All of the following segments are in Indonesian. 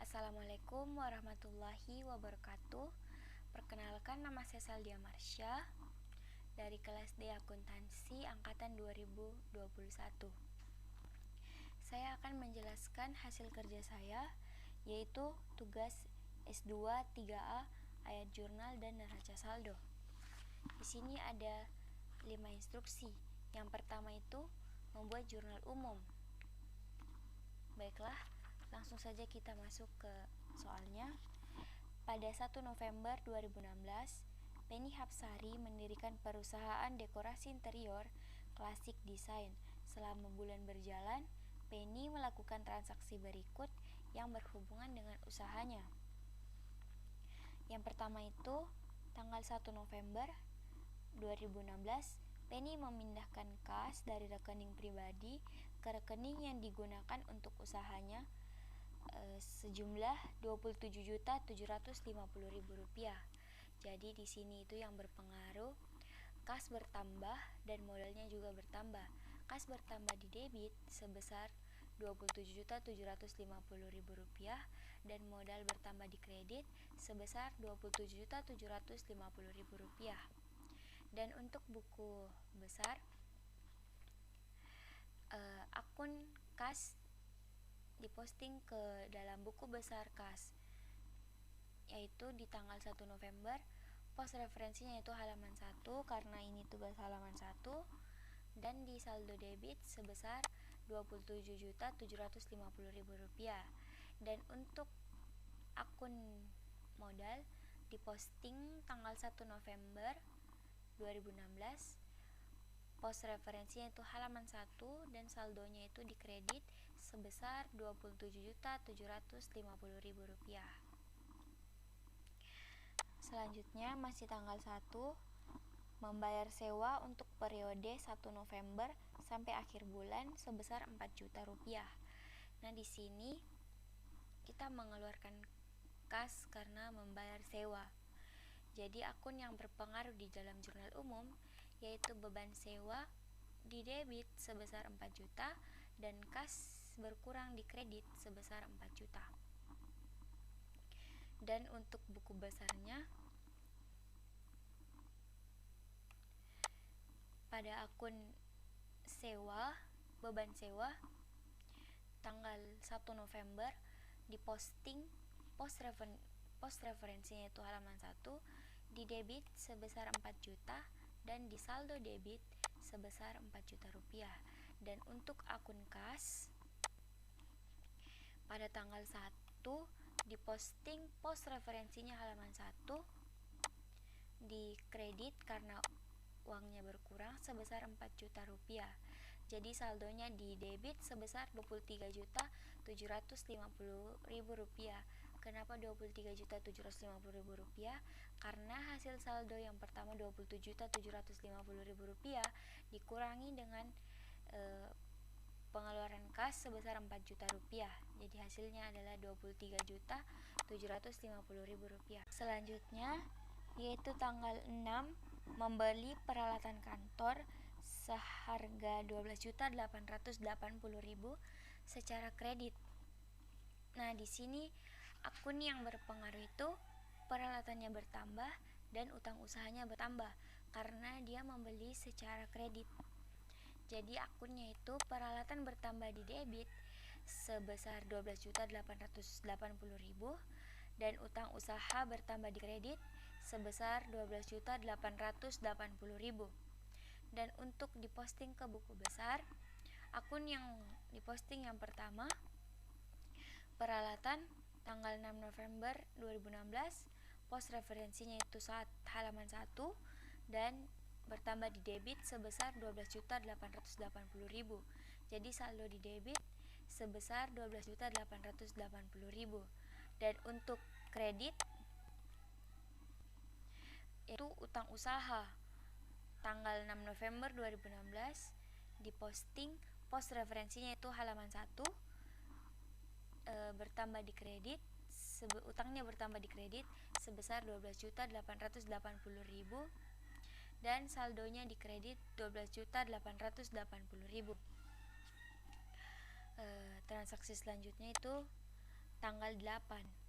Assalamualaikum warahmatullahi wabarakatuh. Perkenalkan, nama saya Saldia Marsha dari kelas D Akuntansi angkatan 2021. Saya akan menjelaskan hasil kerja saya, yaitu tugas S2 3A ayat jurnal dan neraca saldo. Di sini ada 5 instruksi. Yang pertama itu membuat jurnal umum. Baiklah, langsung saja kita masuk ke soalnya. Pada 1 November 2016, Penny Hapsari mendirikan perusahaan dekorasi interior Klasik Desain. Selama bulan berjalan, Penny melakukan transaksi berikut yang berhubungan dengan usahanya. Yang pertama itu, tanggal 1 November 2016, Penny memindahkan kas dari rekening pribadi ke rekening yang digunakan untuk usahanya sejumlah Rp27.750.000. Jadi di sini itu yang berpengaruh, kas bertambah dan modalnya juga bertambah. Kas bertambah di debit sebesar Rp27.750.000 dan modal bertambah di kredit sebesar Rp27.750.000. Dan untuk buku besar, akun kas diposting ke dalam buku besar kas, yaitu di tanggal 1 November. Pos referensinya itu halaman 1 karena ini tugas halaman 1, dan di saldo debit sebesar Rp27.750.000. Dan untuk akun modal diposting tanggal 1 November 2016. Pos referensinya itu halaman 1 dan saldonya itu dikredit sebesar Rp27.750.000. Selanjutnya masih tanggal 1, membayar sewa untuk periode 1 November sampai akhir bulan sebesar Rp4 juta. Nah, di sini kita mengeluarkan kas karena membayar sewa. Jadi akun yang berpengaruh di dalam jurnal umum yaitu beban sewa di debit sebesar 4 juta dan kas berkurang di kredit sebesar 4 juta. Dan untuk buku besarnya, pada akun sewa, beban sewa, tanggal 1 November diposting pos referensinya itu halaman 1, di debit sebesar 4 juta dan di saldo debit sebesar Rp4 juta. Dan untuk akun kas, pada tanggal 1 diposting pos referensinya halaman 1, di kredit karena uangnya berkurang sebesar Rp4 juta. Jadi saldonya di debit sebesar Rp23.750.000. Kenapa Rp23.750.000? Karena hasil saldo yang pertama Rp27.750.000 dikurangi dengan pengeluaran kas sebesar Rp4 juta. Jadi hasilnya adalah Rp23.750.000. Selanjutnya yaitu tanggal 6, membeli peralatan kantor seharga Rp12.880.000 secara kredit. Nah, di sini akun yang berpengaruh itu peralatannya bertambah dan utang usahanya bertambah karena dia membeli secara kredit. Jadi akunnya itu peralatan bertambah di debit sebesar Rp12.880.000 dan utang usaha bertambah di kredit sebesar Rp12.880.000. Dan untuk diposting ke buku besar, akun yang diposting yang pertama, peralatan, tanggal 6 November 2016, pos referensinya itu halaman 1 dan bertambah di debit sebesar Rp12.880.000. Jadi saldo di debit sebesar Rp12.880.000. Dan untuk kredit itu utang usaha, tanggal 6 November 2016 diposting pos referensinya itu halaman 1, bertambah di kredit, utangnya bertambah di kredit sebesar Rp12.880.000 dan saldonya di kredit Rp12.880.000. Transaksi selanjutnya itu tanggal 8.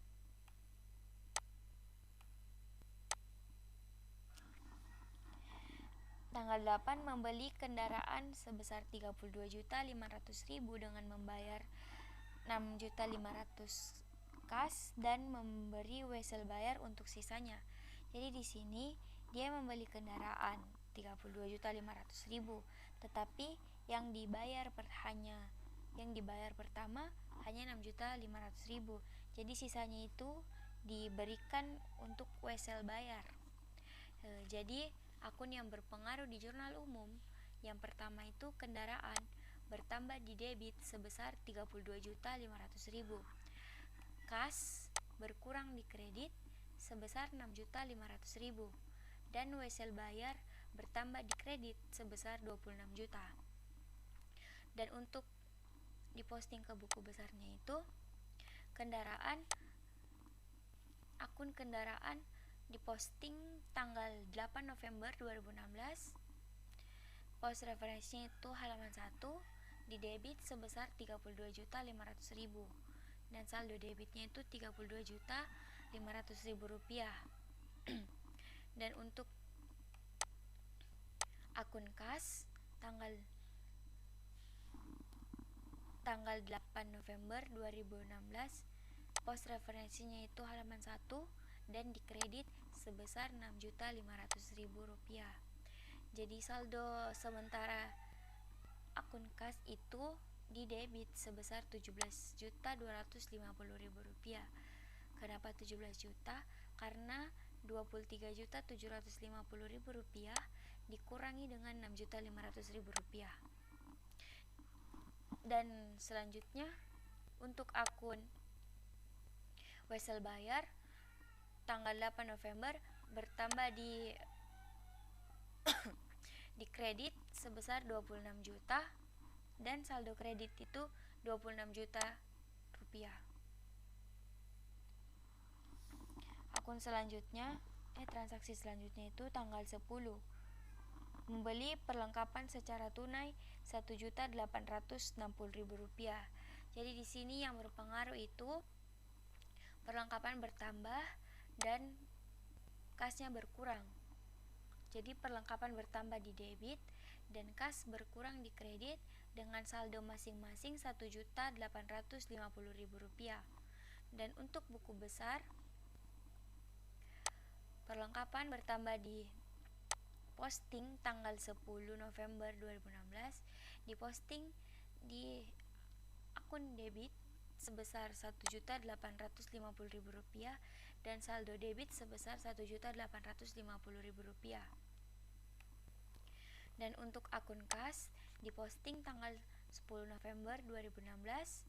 Tanggal 8 membeli kendaraan sebesar 32.500.000 dengan membayar 6.500.000 kas dan memberi wesel bayar untuk sisanya. Jadi di sini dia membeli kendaraan 32.500.000, tetapi yang dibayar pertama hanya 6.500.000. Jadi sisanya itu diberikan untuk wesel bayar. Jadi akun yang berpengaruh di jurnal umum yang pertama itu kendaraan bertambah di debit sebesar 32.500.000. Kas berkurang di kredit sebesar 6.500.000 dan wesel bayar bertambah di kredit sebesar 26 juta. Dan untuk diposting ke buku besarnya itu akun kendaraan diposting tanggal 8 November 2016. Pos referensinya itu halaman 1, di debit sebesar 32.500.000 dan saldo debitnya itu 32.500.000 rupiah. Dan untuk akun kas tanggal 8 November 2016, pos referensinya itu halaman 1 dan dikredit sebesar 6.500.000 rupiah. Jadi saldo sementara akun kas itu di debit sebesar 17.250.000 rupiah. Kenapa 17 juta? Karena 23.750.000 rupiah dikurangi dengan 6.500.000 rupiah. Dan selanjutnya untuk akun wesel bayar tanggal 8 November bertambah di kredit sebesar 26 juta dan saldo kredit itu 26 juta rupiah. Transaksi selanjutnya itu tanggal 10 membeli perlengkapan secara tunai 1.860.000 rupiah. Jadi di sini yang berpengaruh itu perlengkapan bertambah dan kasnya berkurang. Jadi perlengkapan bertambah di debit dan kas berkurang di kredit dengan saldo masing-masing 1.850.000 rupiah. Dan untuk buku besar perlengkapan bertambah di posting tanggal 10 November 2016, diposting di akun debit sebesar 1.850.000 rupiah dan saldo debit sebesar 1.850.000 rupiah. Dan untuk akun kas diposting tanggal 10 November 2016,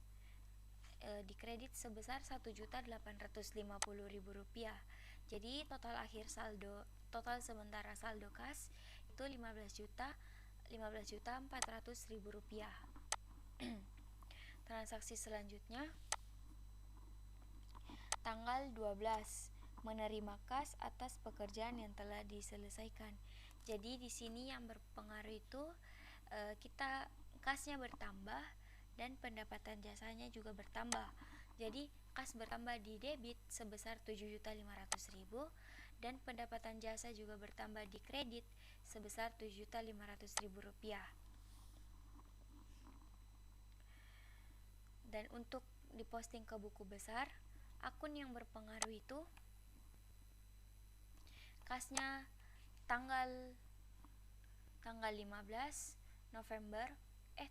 dikredit sebesar 1.850.000 rupiah. Jadi total sementara saldo kas itu 15.400.000 rupiah. Transaksi selanjutnya tanggal 12 menerima kas atas pekerjaan yang telah diselesaikan. Jadi di sini yang berpengaruh itu kasnya bertambah dan pendapatan jasanya juga bertambah. Jadi kas bertambah di debit sebesar 7.500.000 dan pendapatan jasa juga bertambah di kredit sebesar 7.500.000 rupiah. Dan untuk diposting ke buku besar, akun yang berpengaruh itu kasnya tanggal 12 November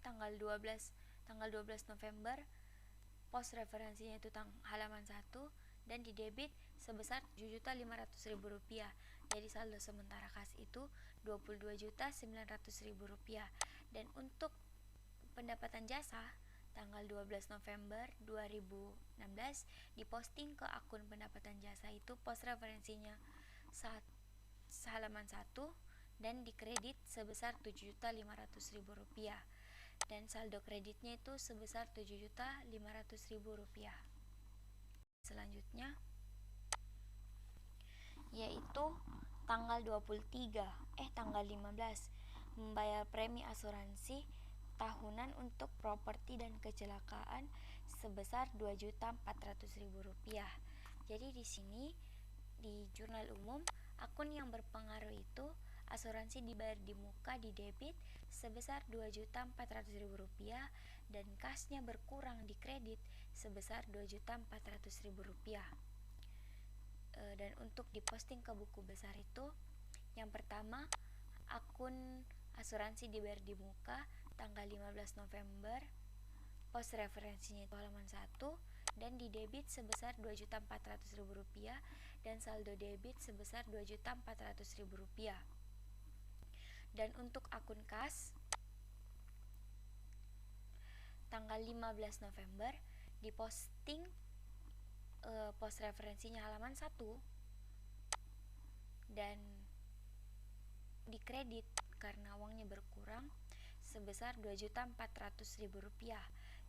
tanggal 12 November, pos referensinya itu halaman 1 dan di debit sebesar 7.500.000 rupiah. Jadi saldo sementara kas itu 22.900.000 rupiah. Dan untuk pendapatan jasa tanggal 12 November 2016 diposting ke akun pendapatan jasa itu pos referensinya halaman 1 dan dikredit sebesar 7.500.000 rupiah dan saldo kreditnya itu sebesar 7.500.000 rupiah. Selanjutnya yaitu tanggal 15 membayar premi asuransi tahunan untuk properti dan kecelakaan sebesar Rp2.400.000. Jadi di sini di jurnal umum, akun yang berpengaruh itu asuransi dibayar di muka di debit sebesar Rp2.400.000 dan kasnya berkurang di kredit sebesar Rp2.400.000. Dan untuk diposting ke buku besar itu, yang pertama, akun asuransi dibayar di muka tanggal 15 November, pos referensinya itu halaman 1, dan di debit sebesar Rp2.400.000 dan saldo debit sebesar Rp2.400.000. Dan untuk akun kas tanggal 15 November diposting pos referensinya halaman 1 dan dikredit karena uangnya berkurang sebesar Rp2.400.000.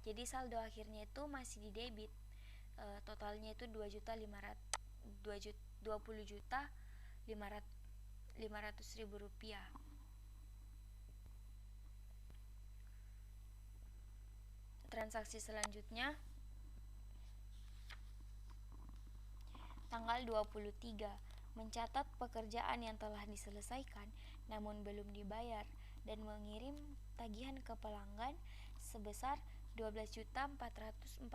Jadi saldo akhirnya itu masih di debit, totalnya itu Rp20.500.000. Transaksi selanjutnya tanggal 23, mencatat pekerjaan yang telah diselesaikan namun belum dibayar dan mengirim tagihan ke pelanggan sebesar Rp12.440.000.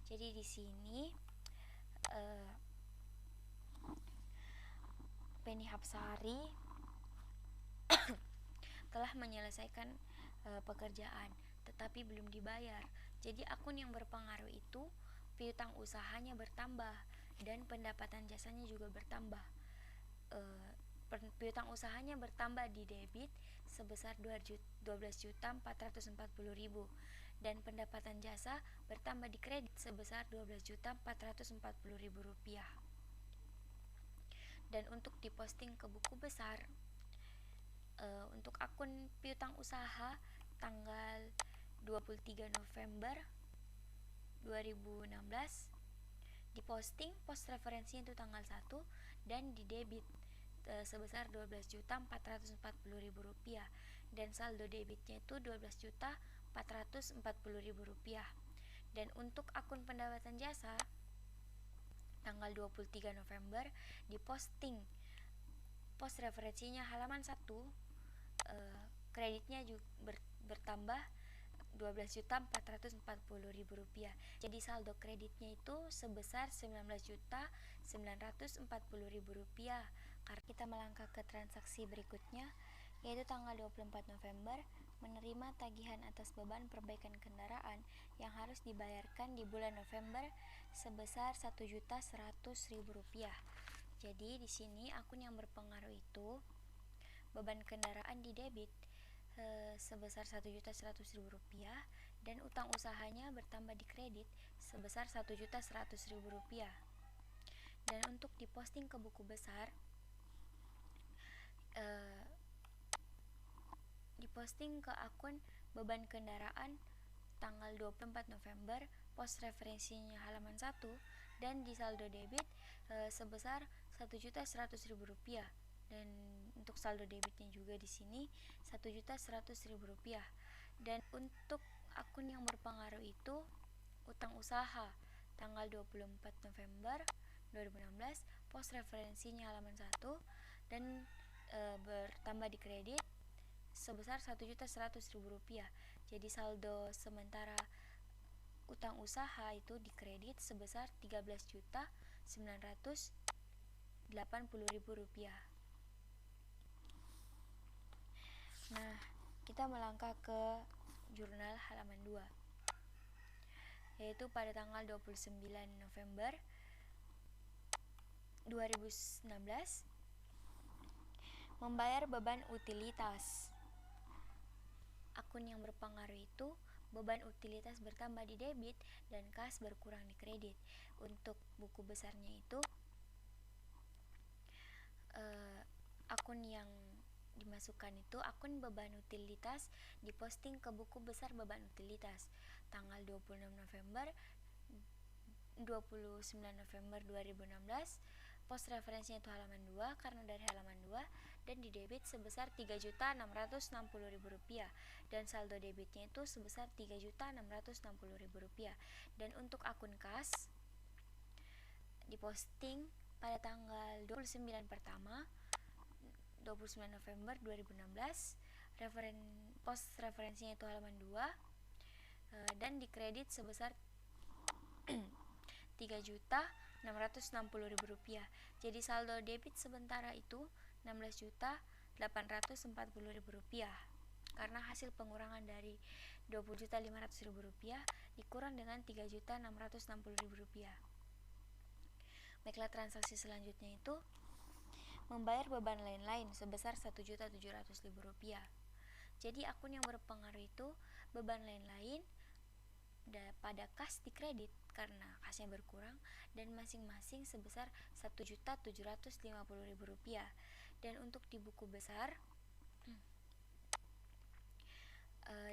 Jadi di sini Penny Hapsari telah menyelesaikan pekerjaan tetapi belum dibayar. Jadi akun yang berpengaruh itu piutang usahanya bertambah dan pendapatan jasanya juga bertambah. Piutang usahanya bertambah di debit sebesar Rp12.440.000 dan pendapatan jasa bertambah di kredit sebesar Rp12.440.000. Dan untuk diposting ke buku besar, untuk akun piutang usaha tanggal 23 November 2016 diposting pos referensinya itu tanggal 1 dan di debit sebesar Rp12.440.000 dan saldo debitnya itu Rp12.440.000. Dan untuk akun pendapatan jasa tanggal 23 November diposting pos referensinya halaman 1, kreditnya juga bertambah Rp12.440.000. Jadi saldo kreditnya itu sebesar Rp19.940.000. Karena kita melangkah ke transaksi berikutnya, yaitu tanggal 24 November menerima tagihan atas beban perbaikan kendaraan yang harus dibayarkan di bulan November sebesar Rp1.100.000. Jadi di sini akun yang berpengaruh itu beban kendaraan di debit sebesar Rp1.100.000 dan utang usahanya bertambah di kredit sebesar Rp1.100.000. Dan untuk diposting ke buku besar, diposting ke akun beban kendaraan tanggal 24 November, pos referensinya halaman 1 dan di saldo debit sebesar Rp1.100.000 dan untuk saldo debitnya juga di sini Rp1.100.000. Dan untuk akun yang berpengaruh itu utang usaha tanggal 24 November 2016, pos referensinya halaman 1 dan bertambah di kredit sebesar Rp1.100.000. Jadi saldo sementara utang usaha itu di kredit sebesar Rp13.980.000. Nah, kita melangkah ke jurnal halaman 2, yaitu pada tanggal 29 November 2016 membayar beban utilitas. Akun yang berpengaruh itu beban utilitas bertambah di debit dan kas berkurang di kredit. Untuk buku besarnya itu akun yang dimasukkan itu akun beban utilitas diposting ke buku besar beban utilitas tanggal 29 November 2016, pos referensinya itu halaman 2 karena dari halaman 2 dan di debit sebesar Rp3.660.000 dan saldo debitnya itu sebesar Rp3.660.000. Dan untuk akun kas diposting pada tanggal 29 November 2016. Post referensinya itu halaman 2 dan dikredit sebesar Rp3.660.000. Jadi saldo debit sementara itu Rp16.840.000 karena hasil pengurangan dari Rp20.500.000 dikurang dengan Rp3.660.000. Baiklah, transaksi selanjutnya itu membayar beban lain-lain sebesar Rp1.700.000. Jadi akun yang berpengaruh itu beban lain-lain pada kas dikredit karena kasnya berkurang dan masing-masing sebesar Rp1.750.000. Dan untuk di buku besar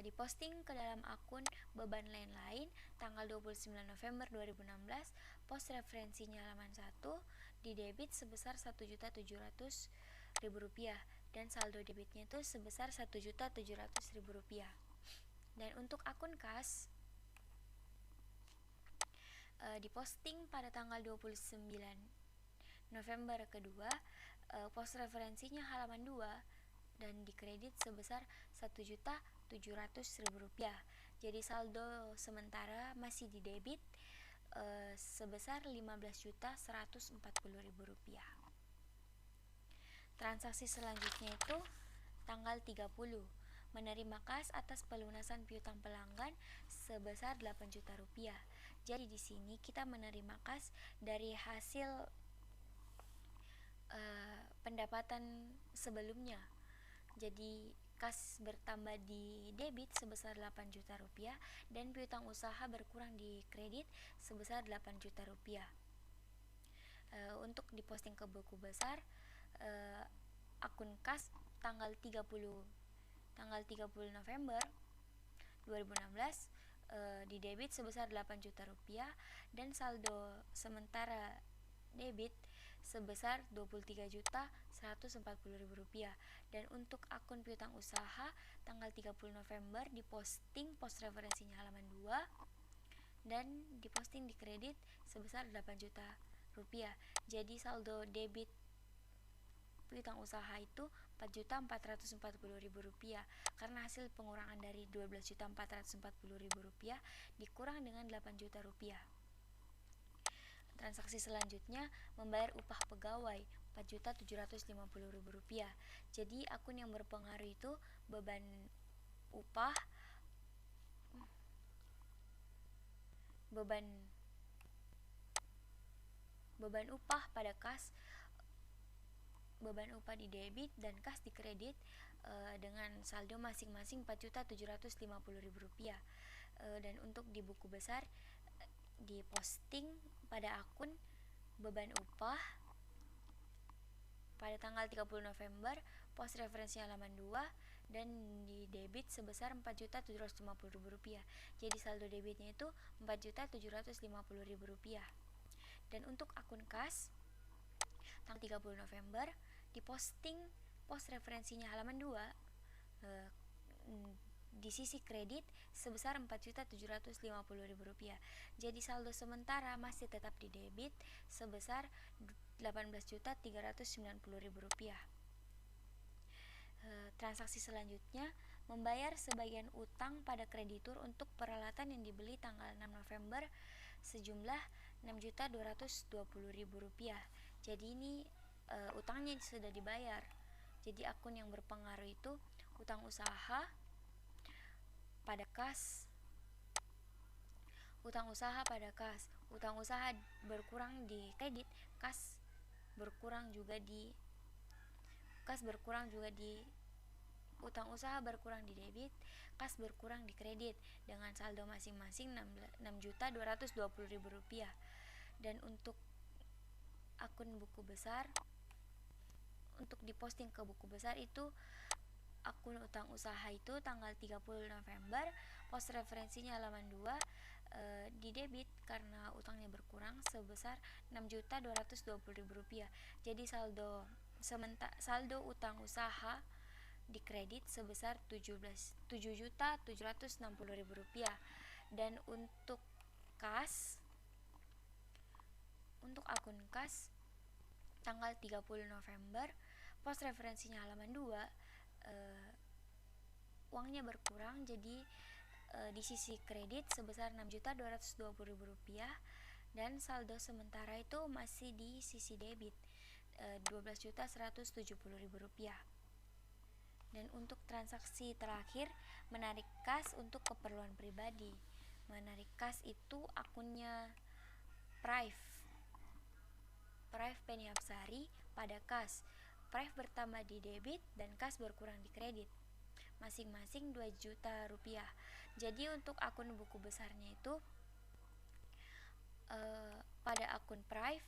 diposting ke dalam akun beban lain-lain tanggal 29 November 2016, pos referensinya halaman 1, di debit sebesar Rp1.700.000 dan saldo debitnya itu sebesar Rp1.700.000. Dan untuk akun kas diposting pada tanggal 29 November kedua, pos referensinya halaman 2 dan dikredit sebesar Rp1.700.000. Jadi saldo sementara masih di debit sebesar Rp15.140.000. Transaksi selanjutnya itu tanggal 30, menerima kas atas pelunasan piutang pelanggan sebesar Rp8 juta. Jadi di sini kita menerima kas dari hasil pendapatan sebelumnya. Jadi kas bertambah di debit sebesar Rp8 juta dan piutang usaha berkurang di kredit sebesar Rp8 juta. Untuk diposting ke buku besar, akun kas tanggal 30 November 2016 di debit sebesar Rp8 juta dan saldo sementara debit sebesar Rp23.140.000. Dan untuk akun piutang usaha tanggal 30 November diposting post referensinya halaman 2 dan diposting di kredit sebesar Rp8 juta. Jadi saldo debit piutang usaha itu Rp4.440.000 karena hasil pengurangan dari Rp12.440.000 dikurang dengan Rp8 juta. Transaksi selanjutnya membayar upah pegawai Rp4.750.000. Jadi akun yang berpengaruh itu beban upah pada kas, beban upah di debit dan kas di kredit dengan saldo masing-masing Rp4.750.000. Dan untuk di buku besar diposting pada akun beban upah pada tanggal 30 November, pos referensi halaman 2 dan di debit sebesar Rp4.750.000. Jadi saldo debitnya itu Rp4.750.000. Dan untuk akun kas tanggal 30 November diposting pos referensinya halaman 2 di sisi kredit sebesar Rp4.750.000. Jadi saldo sementara masih tetap di debit sebesar Rp18.390.000. Transaksi selanjutnya membayar sebagian utang pada kreditur untuk peralatan yang dibeli tanggal 6 November sejumlah Rp6.220.000. Jadi ini utangnya sudah dibayar. Jadi akun yang berpengaruh itu utang usaha pada kas, utang usaha berkurang di kredit, kas berkurang juga di utang usaha berkurang di debit, kas berkurang di kredit dengan saldo masing-masing Rp6.220.000. Dan untuk akun buku besar, untuk diposting ke buku besar itu akun utang usaha itu tanggal 30 November, pos referensinya halaman 2 di debit karena utangnya berkurang sebesar Rp6.220.000. Jadi saldo saldo utang usaha dikredit sebesar Rp7.760.000, dan untuk akun kas tanggal 30 November pos referensinya halaman 2, uangnya berkurang, jadi di sisi kredit sebesar Rp6.220.000, dan saldo sementara itu masih di sisi debit Rp12.170.000. Dan untuk transaksi terakhir, menarik kas untuk keperluan pribadi. Menarik kas itu akunnya Prive Penny Hapsari pada kas. Prive bertambah di debit dan kas berkurang di kredit, masing-masing Rp2 juta. Jadi untuk akun buku besarnya itu pada akun Prive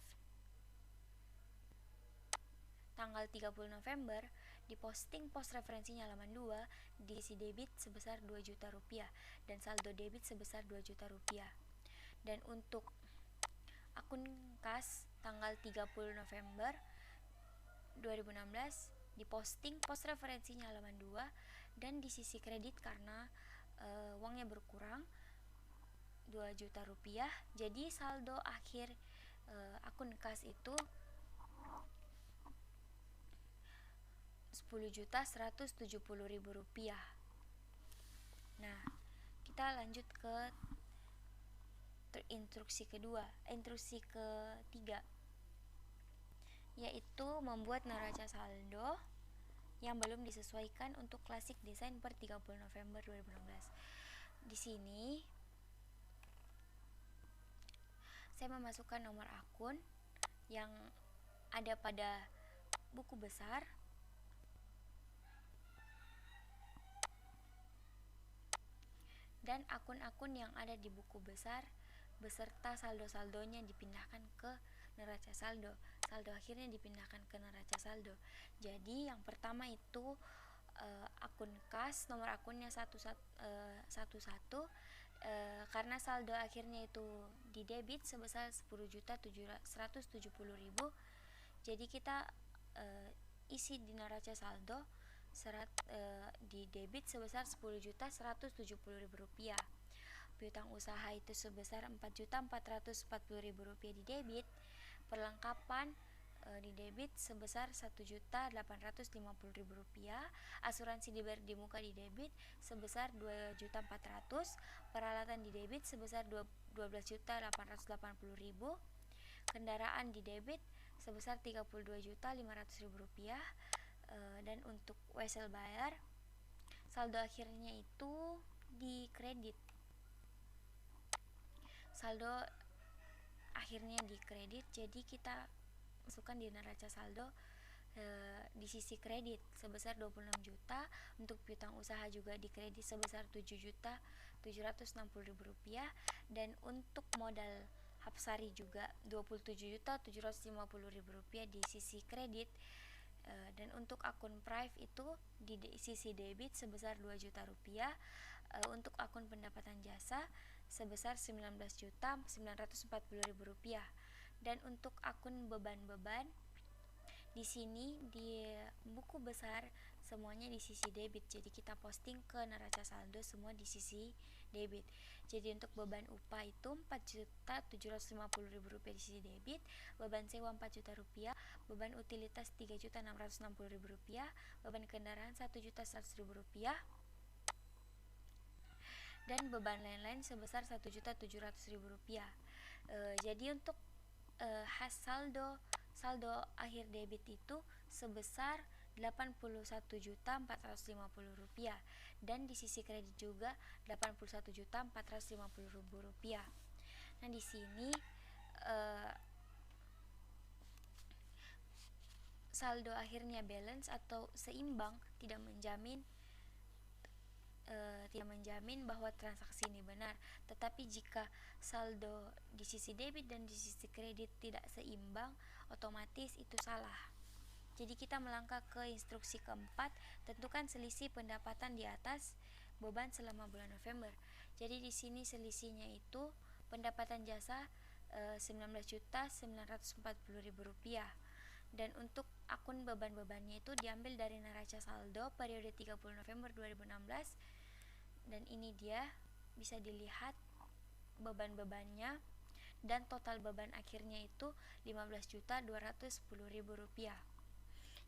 tanggal 30 November diposting pos referensinya halaman 2 di sisi debit sebesar Rp2 juta dan saldo debit sebesar Rp2 juta. Dan untuk akun kas tanggal 30 November 2016 diposting pos referensinya halaman 2 dan di sisi kredit karena uangnya berkurang Rp2 juta. Jadi saldo akhir akun kas itu Rp10.170.000. Nah, kita lanjut ke instruksi ketiga, yaitu membuat neraca saldo yang belum disesuaikan untuk klasik desain per 30 November 2016. Di sini saya memasukkan nomor akun yang ada pada buku besar dan akun-akun yang ada di buku besar beserta saldo-saldonya dipindahkan ke neraca saldo. Saldo akhirnya dipindahkan ke neraca saldo. Jadi yang pertama itu akun kas, nomor akunnya 11, karena saldo akhirnya itu di debit sebesar Rp10.170.000. Jadi kita isi di neraca saldo di debit sebesar Rp10.170.000. Piutang usaha itu sebesar Rp4.440.000 di debit. Perlengkapan di debit sebesar Rp1.850.000. Asuransi di muka di debit sebesar Rp2.400.000. Peralatan di debit sebesar Rp12.880.000. Kendaraan di debit sebesar Rp32.500.000. Dan untuk wesel bayar, saldo akhirnya itu di kredit. Saldo akhirnya di kredit, jadi kita masukkan di neraca saldo di sisi kredit sebesar 26 juta. Untuk piutang usaha juga di kredit sebesar Rp7.760.000, dan untuk modal Hapsari juga Rp27.750.000 di sisi kredit. Dan untuk akun Prive itu di sisi debit sebesar Rp2 juta. Untuk akun pendapatan jasa sebesar Rp19.940.000. Dan untuk akun beban-beban di sini di buku besar semuanya di sisi debit, jadi kita posting ke neraca saldo semua di sisi debit. Jadi untuk beban upah itu Rp4.750.000 di sisi debit, beban sewa Rp4 juta, beban utilitas Rp3.660.000, beban kendaraan Rp1.100.000, dan beban lain-lain sebesar Rp1.700.000. Jadi untuk saldo akhir debit itu sebesar Rp81.450.000, dan di sisi kredit juga Rp81.450.000. Nah, di sini saldo akhirnya balance atau seimbang tidak menjamin bahwa transaksi ini benar. Tetapi jika saldo di sisi debit dan di sisi kredit tidak seimbang, otomatis itu salah. Jadi kita melangkah ke instruksi keempat, tentukan selisih pendapatan di atas beban selama bulan November. Jadi di sini selisihnya itu pendapatan jasa Rp19.940.000. Dan untuk akun beban-bebannya itu diambil dari neraca saldo periode 30 November 2016, dan ini dia bisa dilihat beban-bebannya, dan total beban akhirnya itu Rp15.210.000.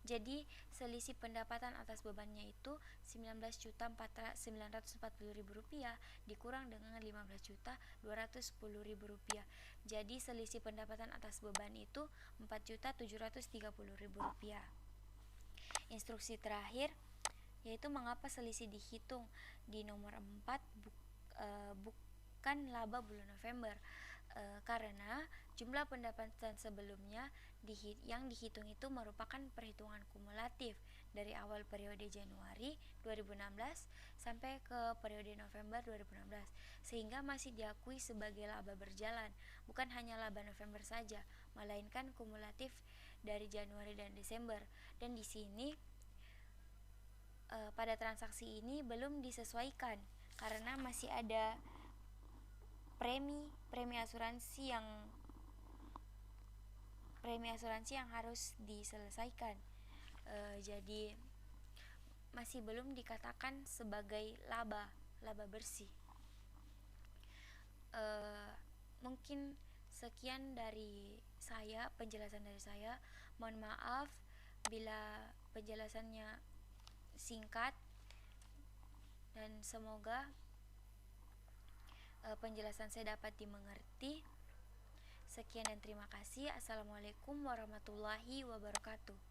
Jadi selisih pendapatan atas bebannya itu Rp19.940.000 dikurang dengan Rp15.210.000. Jadi selisih pendapatan atas beban itu Rp4.730.000. Instruksi terakhir yaitu mengapa selisih dihitung di nomor 4 bukan laba bulan November. Karena jumlah pendapatan sebelumnya yang dihitung itu merupakan perhitungan kumulatif dari awal periode Januari 2016 sampai ke periode November 2016, sehingga masih diakui sebagai laba berjalan, bukan hanya laba November saja, melainkan kumulatif dari Januari dan Desember. Dan di sini pada transaksi ini belum disesuaikan karena masih ada premi asuransi yang harus diselesaikan. Jadi masih belum dikatakan sebagai laba bersih. Mungkin sekian dari saya, penjelasan dari saya. Mohon maaf bila penjelasannya singkat, dan semoga penjelasan saya dapat dimengerti. Sekian dan terima kasih. Assalamualaikum warahmatullahi wabarakatuh.